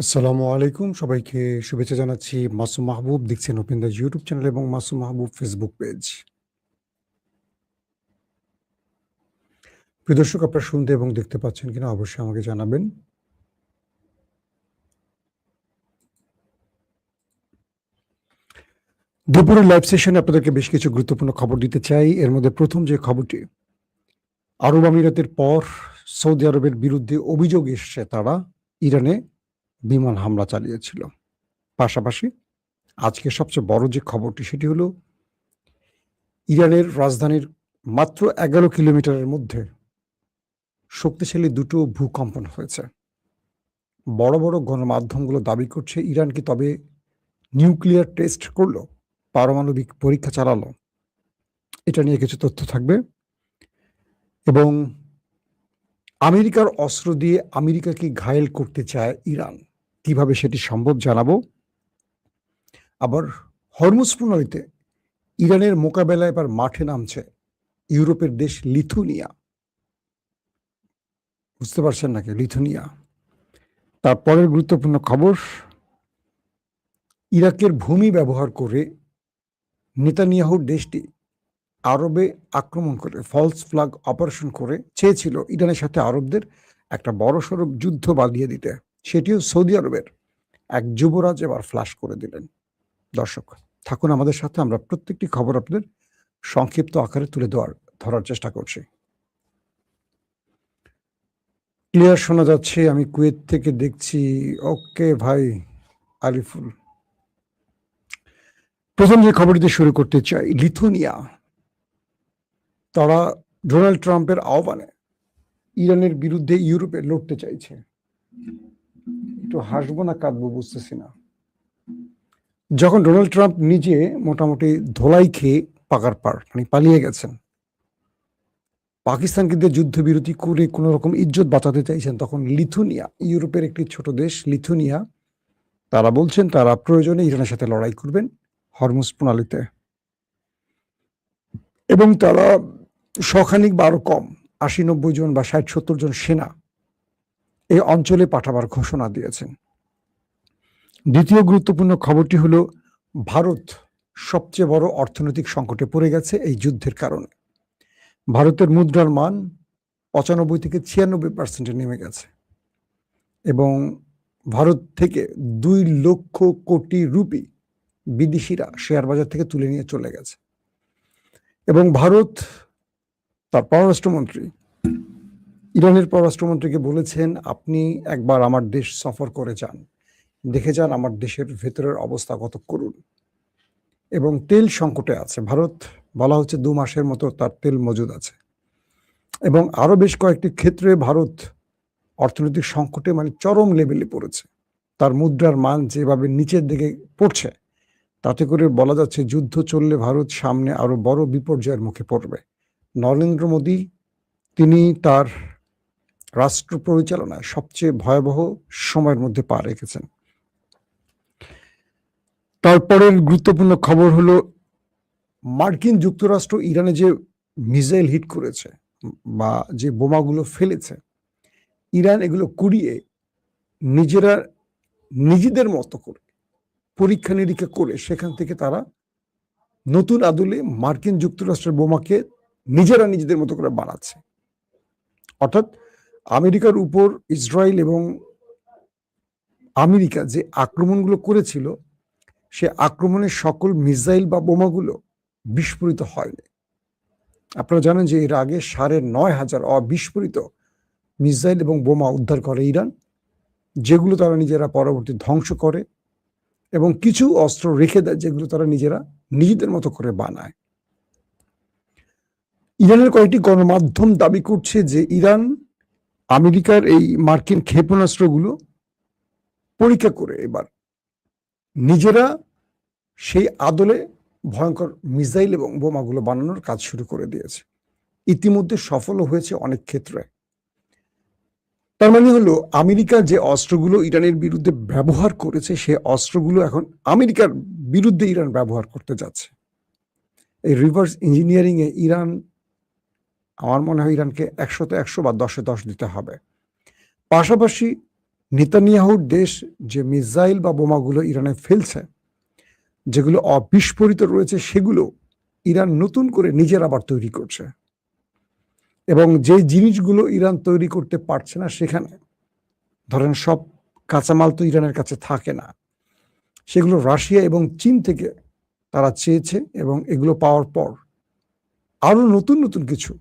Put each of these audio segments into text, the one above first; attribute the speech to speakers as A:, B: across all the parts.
A: আসসালামু আলাইকুম। সবাইকে শুভেচ্ছা জানাচ্ছি। মাসুম মাহবুব দেখছেন ওপেন দ্য ইউটিউব চ্যানেল এবং মাসুম মাহবুব ফেসবুক পেজ। প্রিয় দর্শক, আপনারা শুনতে এবং দেখতে পাচ্ছেন কিনা অবশ্যই আমাকে জানাবেন। দুপুরের লাইভ সেশনে আপনাদেরকে বেশ কিছু গুরুত্বপূর্ণ খবর দিতে চাই। এর মধ্যে প্রথম যে খবরটি, আরব আমিরাতের পর সৌদি আরবের বিরুদ্ধে অভিযোগ এসছে তারা ইরানে বিমান হামলা চালিয়েছিল। পাশাপাশি আজকে সবচেয়ে বড় যে খবরটি সেটি হলো ইরানের রাজধানীর মাত্র 11 কিলোমিটারের মধ্যে শক্তিশালী দুটো ভূকম্পন হয়েছে। বড় বড় গণমাধ্যমগুলো দাবি করছে ইরান কি তবে নিউক্লিয়ার টেস্ট করলো, পারমাণবিক পরীক্ষা চালালো। এটা নিয়ে কিছু তথ্য থাকবে এবং আমেরিকার অস্ত্র দিয়ে আমেরিকাকে ঘায়েল করতে চায় ইরান, কিভাবে সেটি সম্ভব জানাবো। আবার হরমুজ প্রণালীতে ইরানের মোকাবেলায় এবার মাঠে নামছে ইউরোপের দেশ লিথুনিয়া। বুঝতে পারছেন নাকি? লিথুনিয়া। তারপরের গুরুত্বপূর্ণ খবর, ইরাকের ভূমি ব্যবহার করে নেতানিয়াহুর দেশটি আরবে আক্রমণ করে ফলস ফ্ল্যাগ অপারেশন করে চেয়েছিল ইরানের সাথে আরবদের একটা বড়সড় যুদ্ধ বাঁধিয়ে দিতে। সেটিও সৌদি আরবের এক যুবরাজ এবার ফ্ল্যাশ করে দিলেন। দর্শক থাকুন আমাদের সাথে, আমরা প্রত্যেকটি খবর আপনাদের সংক্ষিপ্ত আকারে তুলে ধরার চেষ্টা করছি। ক্লিয়ার শোনা যাচ্ছে? আমি কুয়েত থেকে দেখছি। ওকে ভাই আলিফুল। প্রথম যে খবর দিয়ে শুরু করতে চাই, লিথুনিয়া তারা ডোনাল্ড ট্রাম্পের আহ্বানে ইরানের বিরুদ্ধে ইউরোপে লড়তে চাইছে। একটু হাসবো না কাঁদবো বুঝতেছি না। যখন ডোনাল্ড ট্রাম্প নিজে মোটামুটি ধোলাই খেয়ে পাকার পার মানে পালিয়ে গেছেন, পাকিস্তানকে দিয়ে যুদ্ধবিরতি করে কোনো রকম ইজ্জত বাঁচাতে চাইছেন, তখন লিথুনিয়া, ইউরোপের একটি ছোট দেশ লিথুনিয়া, তারা বলছেন তারা প্রয়োজনে ইরানের সাথে লড়াই করবেন হরমুজ প্রণালীতে, এবং তারা শখানিক বা আরো কম ৮০-৯০ জন বা ৬০-৭০ জন সেনা এই অঞ্চলে পাঠাবার ঘোষণা দিয়েছেন। দ্বিতীয় গুরুত্বপূর্ণ খবরটি হলো ভারত সবচেয়ে বড় অর্থনৈতিক সংকটে পড়ে গেছে এই যুদ্ধের কারণে। ভারতের মুদ্রার মান ৯৫ থেকে ৯৬% নেমে গেছে এবং ভারত থেকে ২ লক্ষ কোটি রুপি বিদেশিরা শেয়ার বাজার থেকে তুলে নিয়ে চলে গেছে। এবং ভারত তার পররাষ্ট্রমন্ত্রী, ইরানের পররাষ্ট্রমন্ত্রীকে বলেছেন, আপনি একবার আমার দেশ সফর করে যান, দেখে যান আমার দেশের ভেতরের অবস্থা কত করুণ। এবং তেল সংকটে আছে ভারত, বলা হচ্ছে ২ মাসের মতো তার তেল মজুদ আছে। এবং আরো বেশ কয়েকটি ক্ষেত্রে ভারত অর্থনৈতিক সংকটে মানে চরম লেভেলে পড়েছে। তার মুদ্রার মান যেভাবে নিচের দিকে পড়ছে, তাতে করে বলা যাচ্ছে যুদ্ধ চললে ভারত সামনে আরো বড় বিপর্যয়ের মুখে পড়বে। নরেন্দ্র মোদী তিনি তার রাষ্ট্র পরিচালনায় সবচেয়ে ভয়াবহ সময়ের মধ্যে পা রেখেছেন। তারপরের গুরুত্বপূর্ণ খবর হলো মার্কিন যুক্তরাষ্ট্র ইরানে যে মিসাইল হিট করেছে বা যে বোমাগুলো ফেলেছে, ইরান এগুলো কুড়িয়ে নিজেরা নিজেদের মতো করে পরীক্ষা নিরীক্ষা করে সেখান থেকে তারা নতুন আদলে মার্কিন যুক্তরাষ্ট্রের বোমাকে নিজেরা নিজেদের মতো করে বানাচ্ছে। অর্থাৎ আমেরিকার উপর ইসরায়েল এবং আমেরিকা যে আক্রমণগুলো করেছিল, সে আক্রমণের সকল মিসাইল বা বোমাগুলো বিস্ফোরিত হয়নি। আপনারা জানেন যে এর আগে ৯,৫০০ অবিস্ফোরিত মিসাইল এবং বোমা উদ্ধার করে ইরান, যেগুলো তারা নিজেরা পরবর্তী ধ্বংস করে এবং কিছু অস্ত্র রেখে দেয় যেগুলো তারা নিজেরা নিজেদের মতো করে বানায়। ইরানের কয়েকটি গণমাধ্যম দাবি করছে যে ইরান আমেরিকার এই মার্কিন ক্ষেপণাস্ত্রগুলো পরীক্ষা করে এবার নিজেরা সেই আদলে ভয়ঙ্কর মিসাইল এবং বোমাগুলো বানানোর কাজ শুরু করে দিয়েছে। ইতিমধ্যে সফলও হয়েছে অনেক ক্ষেত্রে। তার মানে হলো আমেরিকা যে অস্ত্রগুলো ইরানের বিরুদ্ধে ব্যবহার করেছে, সে অস্ত্রগুলো এখন আমেরিকার বিরুদ্ধে ইরান ব্যবহার করতে যাচ্ছে। এই রিভার্স ইঞ্জিনিয়ারিং এ ইরান, আমার মনে হয় ইরানকে ১০০-১০০ বা ১০-১০ দিতে হবে। পাশাপাশি নেতানিয়াহুর দেশ যে মিসাইল বা বোমাগুলো ইরানে ফেলছে, যেগুলো অবিস্ফোরিত রয়েছে, সেগুলো ইরান নতুন করে নিজের আবার তৈরি করছে। এবং যে জিনিসগুলো ইরান তৈরি করতে পারছে না, সেখানে ধরেন সব কাঁচামাল তো ইরানের কাছে থাকে না, সেগুলো রাশিয়া এবং চীন থেকে তারা চেয়েছে, এবং এগুলো পাওয়ার পর আরো নতুন নতুন কিছু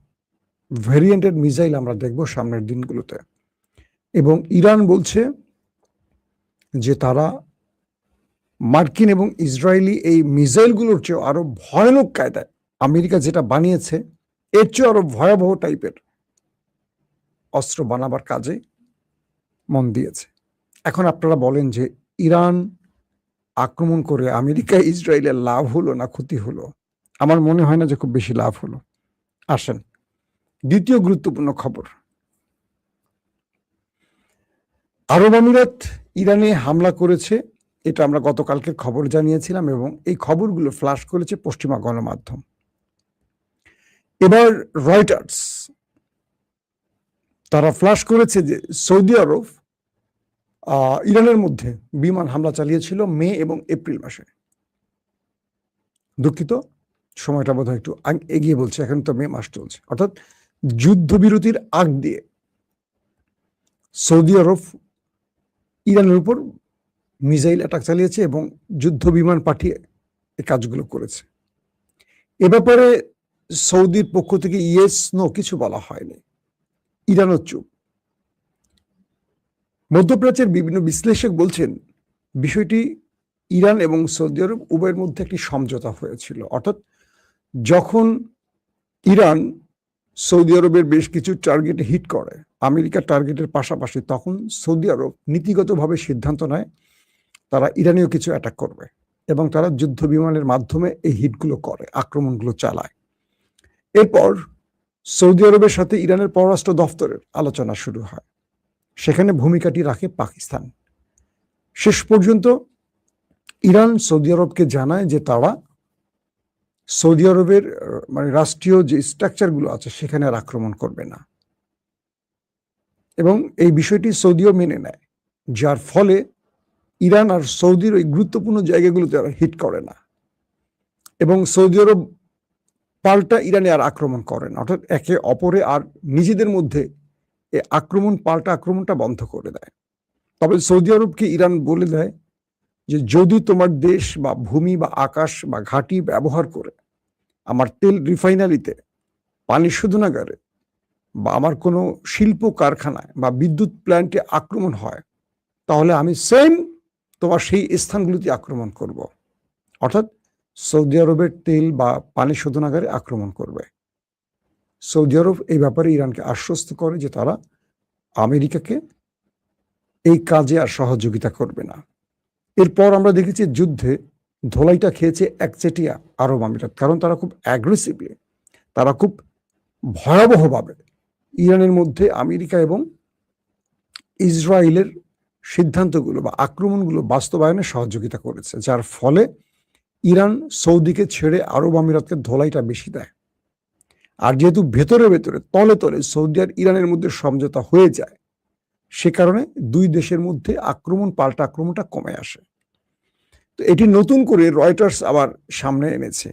A: ভেরিয়েন্টের মিসাইল আমরা দেখব সামনের দিনগুলোতে। এবং ইরান বলছে যে তারা মার্কিন এবং ইসরায়েলি এই মিসাইলগুলোর চেয়েও আরো ভয়ানক কায়দায় আমেরিকা যেটা বানিয়েছে এর চেয়ে আরো ভয়াবহ টাইপের অস্ত্র বানাবার কাজে মন দিয়েছে। এখন আপনারা বলেন যে ইরান আক্রমণ করে আমেরিকা ইসরায়েলের লাভ হলো না ক্ষতি হলো? আমার মনে হয় না যে খুব বেশি লাভ হলো। আসেন দ্বিতীয় গুরুত্বপূর্ণ খবর। আরব আমিরাত ইরানে হামলা করেছে, এটা আমরা গতকালকে খবর জানিয়েছিলাম, এবং এই খবরগুলো ফ্লাশ করেছে পশ্চিমা গণমাধ্যম। এবার রয়টার্স তারা ফ্লাশ করেছে যে সৌদি আরব ইরানের মধ্যে বিমান হামলা চালিয়েছিল মে এবং এপ্রিল মাসে। দুঃখিত, সময়টা বোধহয় একটু এগিয়ে বলছে, এখন তো মে মাস চলছে। অর্থাৎ যুদ্ধবিরতির আগ দিয়ে সৌদি আরব ইরানের উপর মিসাইল অ্যাটাক চালিয়েছে এবং যুদ্ধ বিমান পাঠিয়ে এই কাজগুলো করেছে। এ ব্যাপারে সৌদির পক্ষ থেকে ইয়েস নো কিছু বলা হয়নি, ইরানও চুপ। মধ্যপ্রাচ্যের বিভিন্ন বিশ্লেষক বলছেন বিষয়টি ইরান এবং সৌদি আরব উভয়ের মধ্যে একটি সমঝোতা হয়েছিল। অর্থাৎ যখন ইরান সৌদি আরবের বেশ কিছু টার্গেটে হিট করে আমেরিকার টার্গেটের পাশাপাশি, তখন সৌদি আরব নীতিগতভাবে সিদ্ধান্ত নেয় তারা ইরানীয় কিছু অ্যাটাক করবে, এবং তারা যুদ্ধ বিমানের মাধ্যমে এই হিটগুলো করে, আক্রমণগুলো চালায়। এরপর সৌদি আরবের সাথে ইরানের পররাষ্ট্র দফতরের আলোচনা শুরু হয়, সেখানে ভূমিকাটি রাখে পাকিস্তান। শেষ পর্যন্ত ইরান সৌদি আরবকে জানায় যে তারা সৌদি আরবের মানে রাষ্ট্রীয় যে স্ট্রাকচারগুলো আছে সেখানে আর আক্রমণ করবে না, এবং এই বিষয়টি সৌদিও মেনে নেয়, যার ফলে ইরান আর সৌদির ওই গুরুত্বপূর্ণ জায়গাগুলোতে আর হিট করে না, এবং সৌদি আরব পাল্টা ইরানে আর আক্রমণ করে না। অর্থাৎ একে অপরে আর নিজেদের মধ্যে এই পাল্টা আক্রমণটা বন্ধ করে দেয়। তবে সৌদি আরবকে ইরান বলে দেয় যে যদি তোমার দেশ বা ভূমি বা আকাশ বা ঘাঁটি ব্যবহার করে আমার তেল রিফাইনারিতে, পানি শোধনাগারে বা আমার কোনো শিল্প কারখানায় বা বিদ্যুৎ প্ল্যান্টে আক্রমণ হয়, তাহলে আমি সেম তোমার সেই স্থানগুলিতে আক্রমণ করব। অর্থাৎ সৌদি আরবের তেল বা পানি শোধনাগারে আক্রমণ করবে। সৌদি আরব এই ব্যাপারে ইরানকে আশ্বস্ত করে যে তারা আমেরিকাকে এই কাজে আর সহযোগিতা করবে না। এরপর আমরা দেখেছি যুদ্ধে ধোলাইটা খেয়েছে একচেটিয়া আরব আমিরাত, কারণ তারা খুব অ্যাগ্রেসিভলি, তারা খুব ভয়াবহভাবে ইরানের মধ্যে আমেরিকা এবং ইসরায়েলের সিদ্ধান্তগুলো বা আক্রমণগুলো বাস্তবায়নে সহযোগিতা করেছে, যার ফলে ইরান সৌদিকে ছেড়ে আরব আমিরাতকে ধোলাইটা বেশি দেয়। আর যেহেতু ভেতরে ভেতরে তলে তলে সৌদি আর ইরানের মধ্যে সমঝোতা হয়ে যায়, সে কারণে দুই দেশের মধ্যে পাল্টা আক্রমণটা কমে আসে। তো এটি নতুন করে রয়টার্স আবার সামনে এনেছে।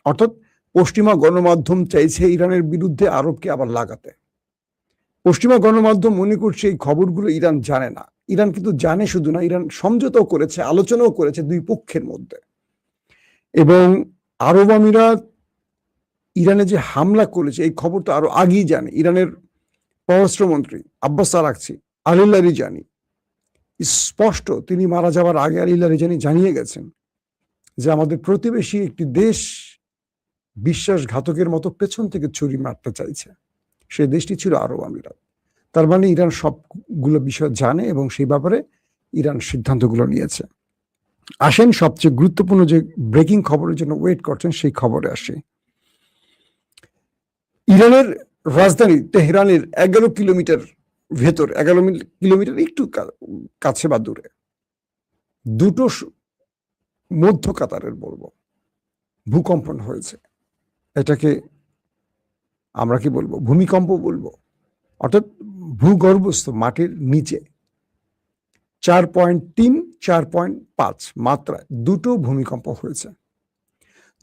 A: অর্থাৎ পশ্চিমা গণমাধ্যম চাইছে ইরানের বিরুদ্ধে আরবকে আবার লাগাতে। পশ্চিমা গণমাধ্যম মনে করছে এই খবরগুলো ইরান জানে না। ইরান কিন্তু জানে, শুধু না, ইরান সমঝোতাও করেছে, আলোচনাও করেছে দুই পক্ষের মধ্যে। এবং আরব আমিরাত ইরানে যে হামলা করেছে এই খবর তো আরো আগেই জানে। ইরানের পররাষ্ট্রমন্ত্রী আব্বাস আরাকচি, আলিল্লাহ রিজানি, স্পষ্ট তিনি মারা যাওয়ার আগে আলিল্লাহ রিজানি জানিয়ে গেছেন যে আমাদের প্রতিবেশী একটি দেশ বিশ্বাসঘাতকের মতো পেছন থেকে ছুরি মারতে চাইছে, সেই দেশটি ছিল আরব আমিরাত। তার মানে ইরান সবগুলো বিষয় জানে এবং সেই ব্যাপারে ইরান সিদ্ধান্তগুলো নিয়েছে। আসেন সবচেয়ে গুরুত্বপূর্ণ যে ব্রেকিং খবরের জন্য ওয়েট করছেন সেই খবরে আসে। ইরানের রাজধানী তেহরানের 11 কিলোমিটার ভেতর, 11 কিলোমিটার একটু কাছে বা দূরে, দুটো মধ্য কাতারের বলবো ভূকম্পন হয়েছে। এটাকে আমরা কি বলবো, ভূমিকম্প বলবো। অর্থাৎ ভূগর্ভস্থ মাটির নিচে 4.3, 4.5 মাত্রায় দুটো ভূমিকম্প হয়েছে।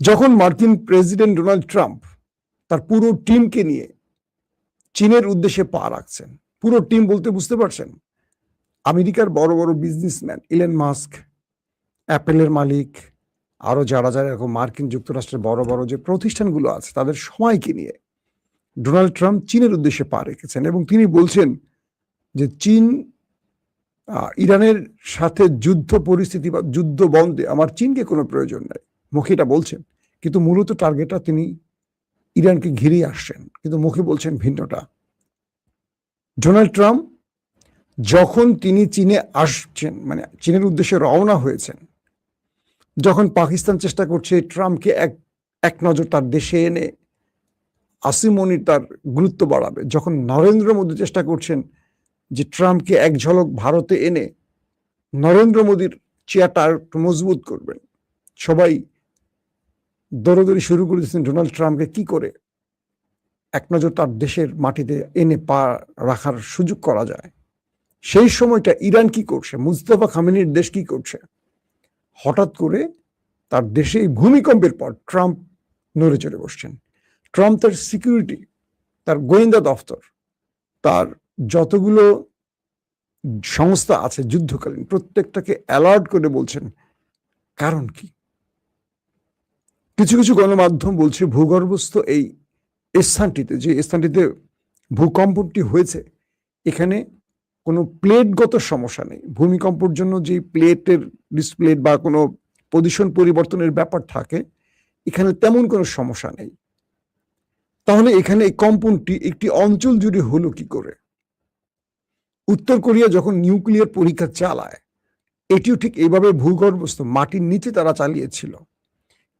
A: যখন মার্কিন প্রেসিডেন্ট ডোনাল্ড ট্রাম্প তার পুরো টিমকে নিয়ে চীনের উদ্দেশ্যে পা রাখছেন, পুরো টিম বলতে বুঝতে পারছেন, আমেরিকার বড় বড় বিজনেসম্যান, ইলন মাস্ক, অ্যাপেলের মালিক, আরো যারা যারা এরকম মার্কিন যুক্তরাষ্ট্রের বড় বড় যে প্রতিষ্ঠানগুলো আছে তাদের সবাইকে নিয়ে ডোনাল্ড ট্রাম্প চীনের উদ্দেশ্যে পা রেখেছেন এবং তিনি বলছেন যে চীন ইরানের সাথে যুদ্ধ পরিস্থিতি বা যুদ্ধ বন্ধে আমার চীনকে কোনো প্রয়োজন নাই, মুখে এটা বলছেন, কিন্তু মূলত টার্গেটটা তিনি ইরানকে ঘিরে আসছেন, কিন্তু মুখে বলছেন ভিন্নটা। ডোনাল্ড ট্রাম্প যখন তিনি চীনে আসছেন, মানে চীনের উদ্দেশ্যে রওনা হয়েছেন, যখন পাকিস্তান চেষ্টা করছে ট্রাম্পকে এক নজর তার দেশে এনে আসিম মনির তার গুরুত্ব বাড়াবে, যখন নরেন্দ্র মোদী চেষ্টা করছেন যে ট্রাম্পকে এক ঝলক ভারতে এনে নরেন্দ্র মোদীর চেয়ারটা একটু মজবুত করবেন, সবাই দৌড়দৌড়ি শুরু করে দিচ্ছেন ডোনাল্ড ট্রাম্পকে কি করে এক নজর তার দেশের মাটিতে এনে পা রাখার সুযোগ করা যায়। সেই সময়টা ইরান কি করছে, মুস্তাফা খামেনির দেশ কি করছে, হঠাৎ করে তার দেশে ভূমিকম্পের পর ট্রাম্প নড়ে চড়ে বসছেন। ট্রাম্প তার সিকিউরিটি, তার গোয়েন্দা দফতর, তার যতগুলো সংস্থা আছে যুদ্ধকালীন, প্রত্যেকটাকে অ্যালার্ট করে বলছেন কারণ কি। কিছু কিছু গণমাধ্যম বলছে ভূগর্ভস্থ এই স্থানটিতে, যে স্থানটিতে ভূকম্পটি হয়েছে, এখানে কোনো প্লেটগত সমস্যা নেই। ভূমিকম্পের জন্য যে প্লেটের ডিসপ্লেট বা কোনো পজিশন পরিবর্তনের ব্যাপার থাকে, এখানে তেমন কোনো সমস্যা নেই। তাহলে এখানে এই কম্পনটি একটি অঞ্চল জুড়ে হলো কি করে? উত্তর কোরিয়া যখন নিউক্লিয়ার পরীক্ষা চালায়, এটিও ঠিক এইভাবে ভূগর্ভস্থ মাটির নিচে তারা চালিয়েছিল।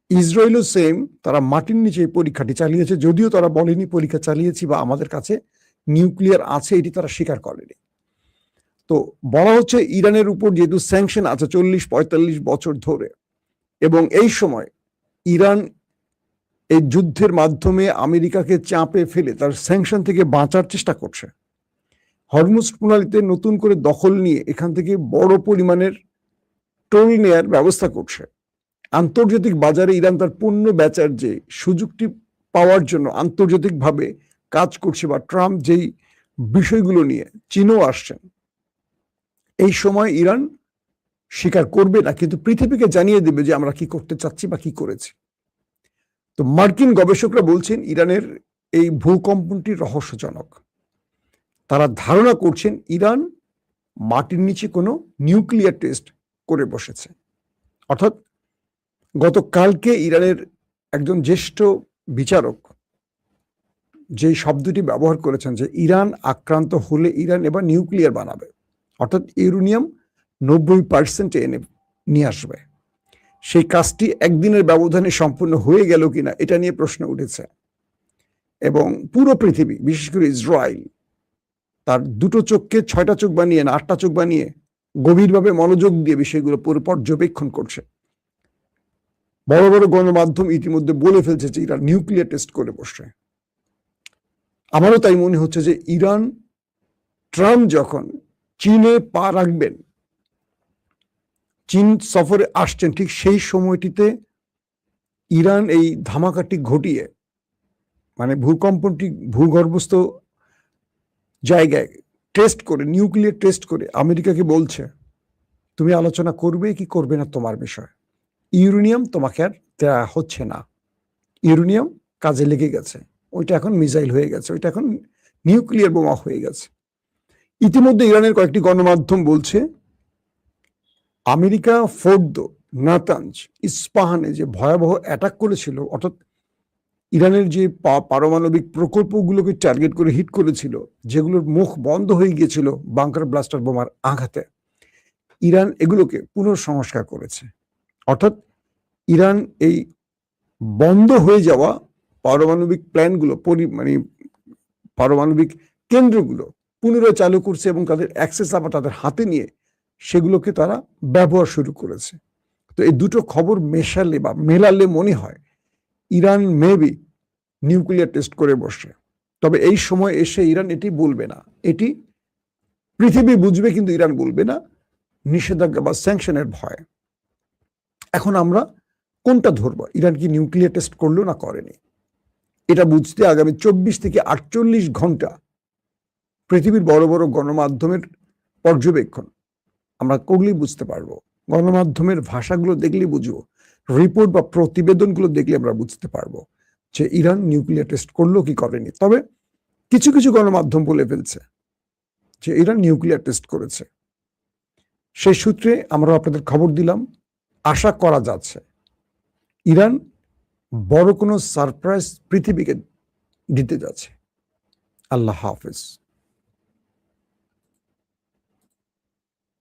A: ইসরায়েলও সেম, তারা মাটির নিচে এই পরীক্ষাটি চালিয়েছে, যদিও তারা বলেনি পরীক্ষা চালিয়েছি বা আমাদের কাছে নিউক্লিয়ার আছে, এটি তারা স্বীকার করেনি। তো বলা হচ্ছে ইরানের উপর যেহেতু স্যাংশন আছে 40-45 বছর ধরে, এবং এই সময় ইরান এই যুদ্ধের মাধ্যমে আমেরিকাকে চাপে ফেলে তার স্যাংশন থেকে বাঁচার চেষ্টা করছে। হরমুজ প্রণালীতে নতুন করে দখল নিয়ে এখান থেকে বড় পরিমাণের টোল নেয়ার ব্যবস্থা করছে। আন্তর্জাতিক বাজারে ইরান তার পণ্য বেচার যে সুযোগটি পাওয়ার জন্য আন্তর্জাতিকভাবে কাজ করছে, বা ট্রাম্প যেই বিষয়গুলো নিয়ে চীনও আসছেন, এই সময় ইরান স্বীকার করবে না, কিন্তু পৃথিবীকে জানিয়ে দেবে যে আমরা কি করতে চাচ্ছি বা কি করেছি। তো মার্কিন গবেষকরা বলছেন ইরানের এই ভূকম্পনটি রহস্যজনক। তারা ধারণা করছেন ইরান মাটির নিচে কোনো নিউক্লিয়ার টেস্ট করে বসেছে। অর্থাৎ গতকালকে ইরানের একজন জ্যেষ্ঠ বিচারক যে শব্দটি ব্যবহার করেছেন যে ইরান আক্রান্ত হলে ইরান এবার নিউক্লিয়ার বানাবে, অর্থাৎ ইউরেনিয়াম 90% এনে নিয়ে আসবে। সেই কাজটি একদিনের ব্যবধানে সম্পূর্ণ হয়ে গেল কিনা এটা নিয়ে প্রশ্ন উঠেছে, এবং পুরো পৃথিবী, বিশেষ করে ইসরায়েল, তার দুটো চোখকে 6টা চোখ বানিয়ে না 8টা চোখ বানিয়ে গভীরভাবে মনোযোগ দিয়ে বিষয়গুলো পর্যবেক্ষণ করছে। বড় বড় গণমাধ্যম ইতিমধ্যে বলে ফেলছে যে ইরান নিউক্লিয়ার টেস্ট করে বসছে। আমারও তাই মনে হচ্ছে যে ইরান, ট্রাম্প যখন চীনে পা রাখবেন, চীন সফরে আসছেন, ঠিক সেই সময়টিতে ইরান এই ধামাকাটি ঘটিয়ে, মানে ভূকম্পনটি ভূগর্ভস্থ জায়গায় টেস্ট করে, নিউক্লিয়ার টেস্ট করে আমেরিকাকে বলছে তুমি আলোচনা করবে কি করবে না তোমার বিষয়, ইউরেনিয়াম তোমাকে আর দেওয়া হচ্ছে না, ইউরেনিয়াম কাজে লেগে গেছে, ওইটা এখন মিসাইল হয়ে গেছে, ওইটা এখন নিউক্লিয়ার বোমা হয়ে গেছে। ইতিমধ্যে ইরানের কয়েকটি গণমাধ্যম বলছে আমেরিকা ফোর্দো, নাতাঞ্জ, ইস্পাহানে যে ভয়াবহ অ্যাটাক করেছিল, অর্থাৎ ইরানের যে পারমাণবিক প্রকল্পগুলোকে টার্গেট করে হিট করেছিল, যেগুলোর মুখ বন্ধ হয়ে গিয়েছিল বাংকার ব্লাস্টার বোমার আঘাতে, ইরান এগুলোকে পুনঃসংস্কার করেছে। অর্থাৎ ইরান এই বন্ধ হয়ে যাওয়া পারমাণবিক প্ল্যানগুলো, মানে পারমাণবিক কেন্দ্রগুলো পুনরায় চালু করছে, এবং তাদের অ্যাক্সেস আবার তাদের হাতে নিয়ে সেগুলোকে তারা ব্যবহার শুরু করেছে। তো এই দুটো খবর মেশালে বা মেলালে মনে হয় ইরান মেবি নিউক্লিয়ার টেস্ট করে বসে। তবে এই সময় এসে ইরান এটি বলবে না, এটি পৃথিবী বুঝবে কিন্তু ইরান বলবে না। নিষেধাজ্ঞা বা স্যাংশনের ভয়। এখন আমরা কোনটা ধরবো? ইরান কি নিউক্লিয়ার টেস্ট করলো না করেনি? এটা বুঝতে আগামী 24 থেকে 48 ঘন্টা পৃথিবীর বড় বড় গণমাধ্যমের পর্যবেক্ষণ আমরা করলেই বুঝতে পারবো। গণমাধ্যমের ভাষাগুলো দেখলেই বুঝবো, রিপোর্ট বা প্রতিবেদনগুলো দেখলে আমরা বুঝতে পারবো যে ইরান নিউক্লিয়ার টেস্ট করলো কি করেনি। তবে কিছু কিছু গণমাধ্যম বলে ফেলছে যে ইরান নিউক্লিয়ার টেস্ট করেছে। সেই সূত্রে আমরা আপনাদের খবর দিলাম, আশা করা যাচ্ছে ইরান বড় কোনো সারপ্রাইজ পৃথিবীকে দিতে যাচ্ছে। আল্লাহ হাফেজ।